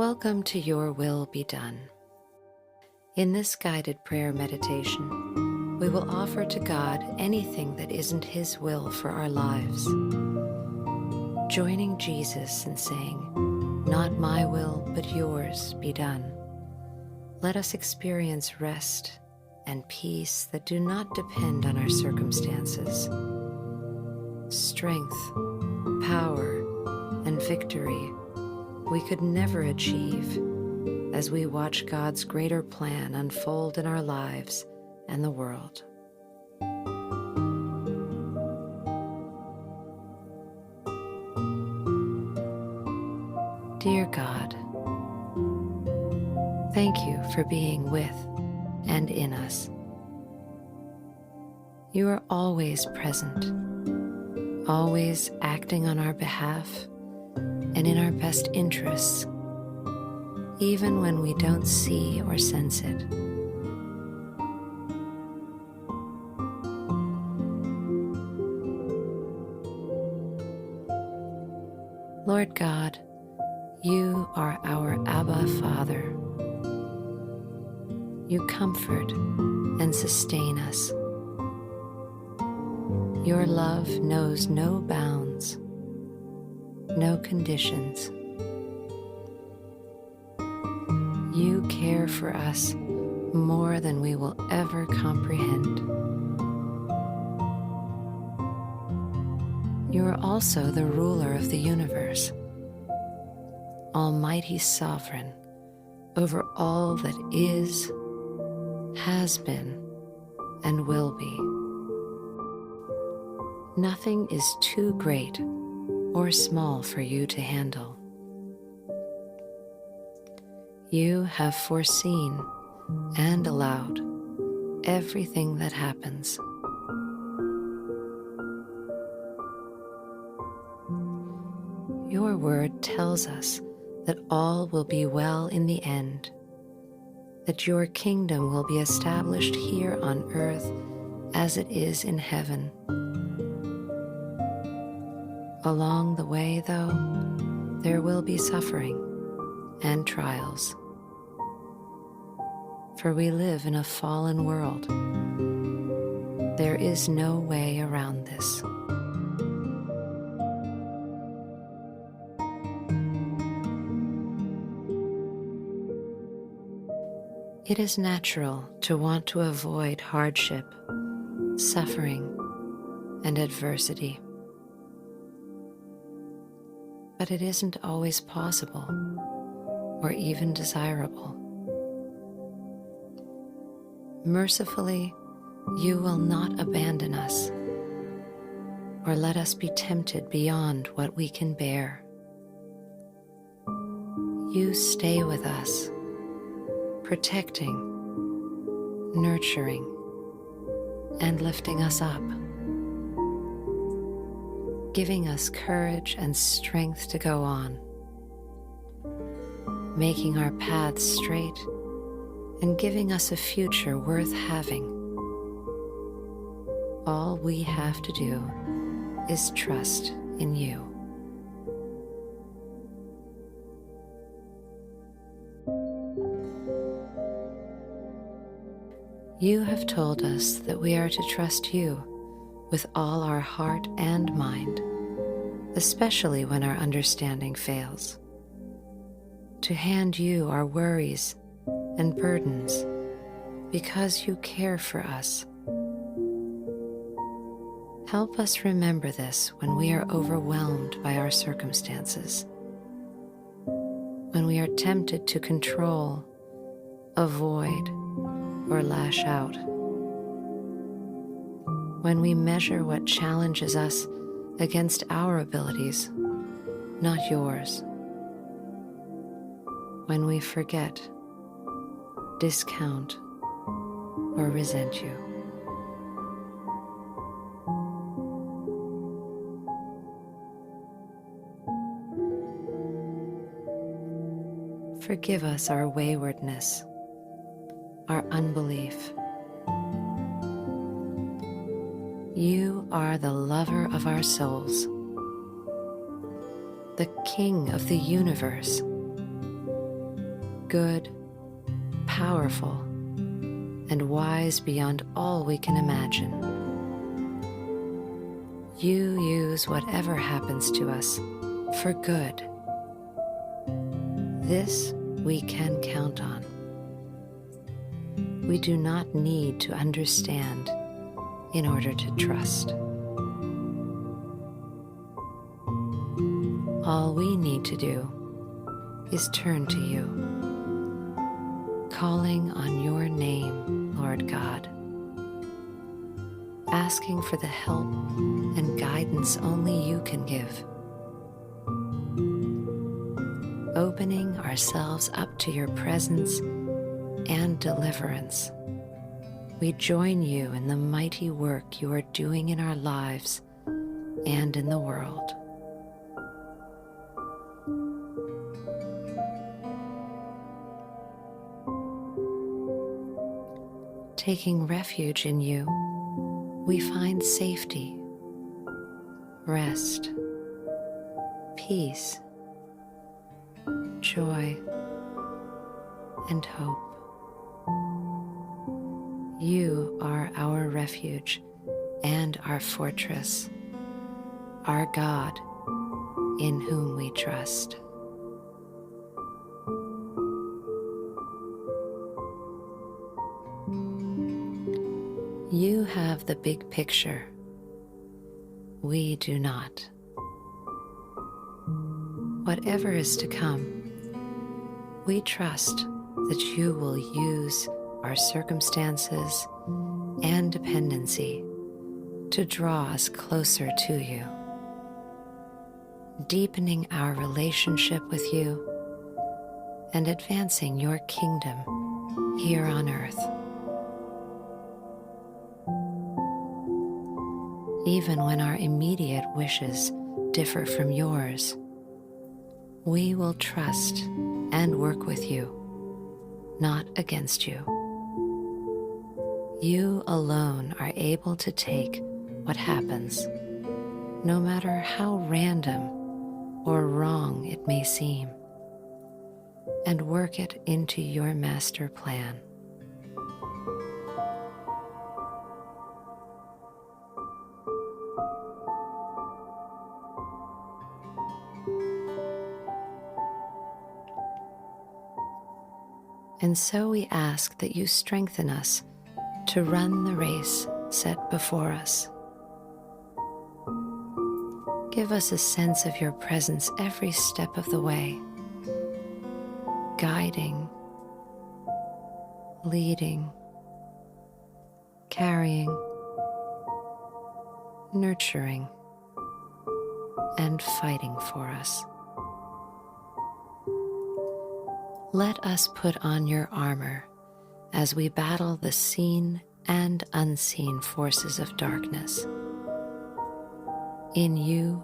Welcome to Your Will Be Done. In this guided prayer meditation, we will offer to God anything that isn't His will for our lives. Joining Jesus in saying, "Not my will, but yours be done," let us experience rest and peace that do not depend on our circumstances. Strength, power, and victory we could never achieve as we watch God's greater plan unfold in our lives and the world. Dear God, thank you for being with and in us. You are always present, always acting on our behalf and in our best interests, even when we don't see or sense it. Lord God, you are our Abba Father. You comfort and sustain us. Your love knows no bounds, no conditions. You care for us more than we will ever comprehend. You are also the ruler of the universe, Almighty Sovereign over all that is, has been, and will be. Nothing is too great or small for you to handle. You have foreseen and allowed everything that happens. Your word tells us that all will be well in the end, that your kingdom will be established here on earth as it is in heaven. Along the way, though, there will be suffering and trials, for we live in a fallen world. There is no way around this. It is natural to want to avoid hardship, suffering, and adversity. But it isn't always possible or even desirable. Mercifully, you will not abandon us or let us be tempted beyond what we can bear. You stay with us, protecting, nurturing, and lifting us up, giving us courage and strength to go on, making our paths straight and giving us a future worth having. All we have to do is trust in you. You have told us that we are to trust you with all our heart and mind, especially when our understanding fails. To hand you our worries and burdens because you care for us. Help us remember this when we are overwhelmed by our circumstances, when we are tempted to control, avoid, or lash out, when we measure what challenges us against our abilities, not yours, when we forget, discount, or resent you. Forgive us our waywardness, our unbelief. You are the lover of our souls, the King of the universe, good, powerful, and wise beyond all we can imagine. You use whatever happens to us for good. This we can count on. We do not need to understand in order to trust. All we need to do is turn to you, calling on your name, Lord God, asking for the help and guidance only you can give, opening ourselves up to your presence and deliverance. We join you in the mighty work you are doing in our lives and in the world. Taking refuge in you, we find safety, rest, peace, joy, and hope. You are our refuge and our fortress, our God in whom we trust. You have the big picture. We do not. Whatever is to come, we trust that you will use our circumstances and dependency to draw us closer to you, deepening our relationship with you and advancing your kingdom here on earth. Even when our immediate wishes differ from yours, we will trust and work with you, not against you. You alone are able to take what happens, no matter how random or wrong it may seem, and work it into your master plan. And so we ask that you strengthen us to run the race set before us. Give us a sense of your presence every step of the way, guiding, leading, carrying, nurturing, and fighting for us. Let us put on your armor as we battle the seen and unseen forces of darkness. In you,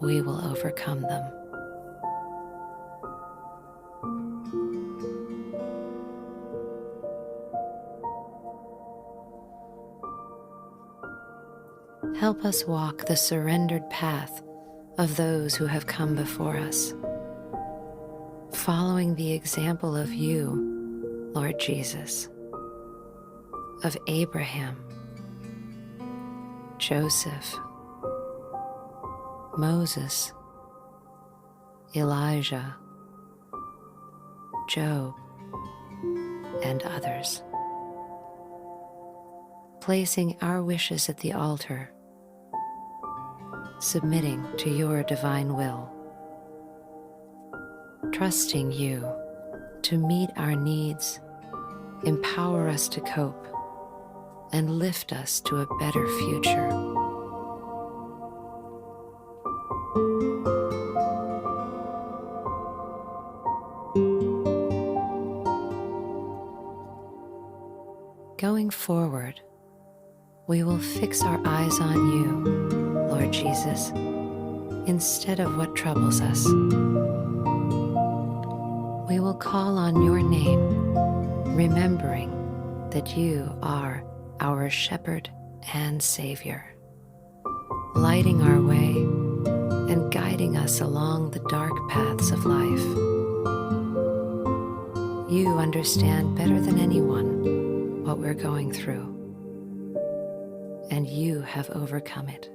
we will overcome them. Help us walk the surrendered path of those who have come before us, following the example of you, Lord Jesus, of Abraham, Joseph, Moses, Elijah, Job, and others, placing our wishes at the altar, submitting to your divine will, trusting you to meet our needs, empower us to cope, and lift us to a better future. Going forward, we will fix our eyes on you, Lord Jesus, instead of what troubles us. We will call on your name, remembering that you are our shepherd and Savior, lighting our way and guiding us along the dark paths of life. You understand better than anyone what we're going through, and you have overcome it.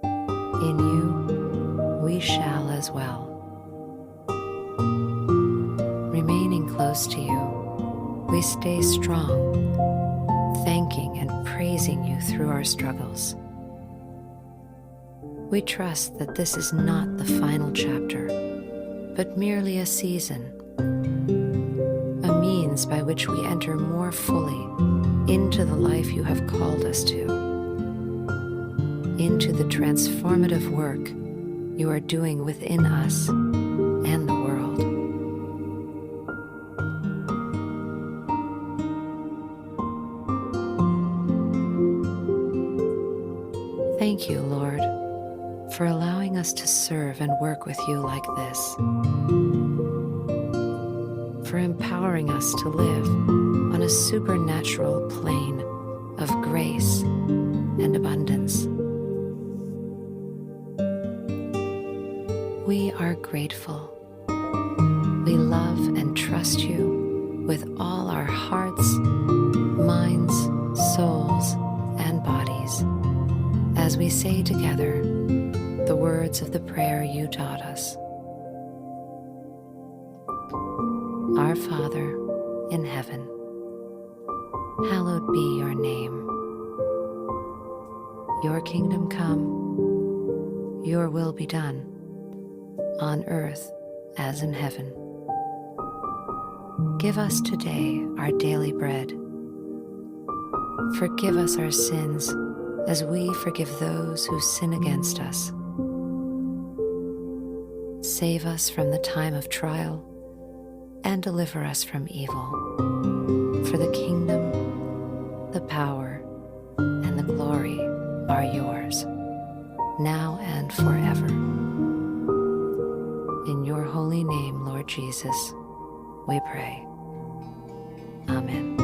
In you, we shall as well. Remaining close to you, we stay strong, thanking and praising you through our struggles. We trust that this is not the final chapter, but merely a season, a means by which we enter more fully into the life you have called us to, into the transformative work you are doing within us and the world. Thank you, Lord, for allowing us to serve and work with you like this, for empowering us to live on a supernatural plane of grace and abundance. We are grateful. We love and trust you with all our hearts, minds, souls, and bodies, as we say together the words of the prayer you taught us. Our Father in heaven, hallowed be your name. Your kingdom come, your will be done, on earth as in heaven. Give us today our daily bread. Forgive us our sins as we forgive those who sin against us. Save us from the time of trial and deliver us from evil. For the kingdom, the power, and the glory are yours, now and forever. In your holy name, Lord Jesus, we pray. Amen.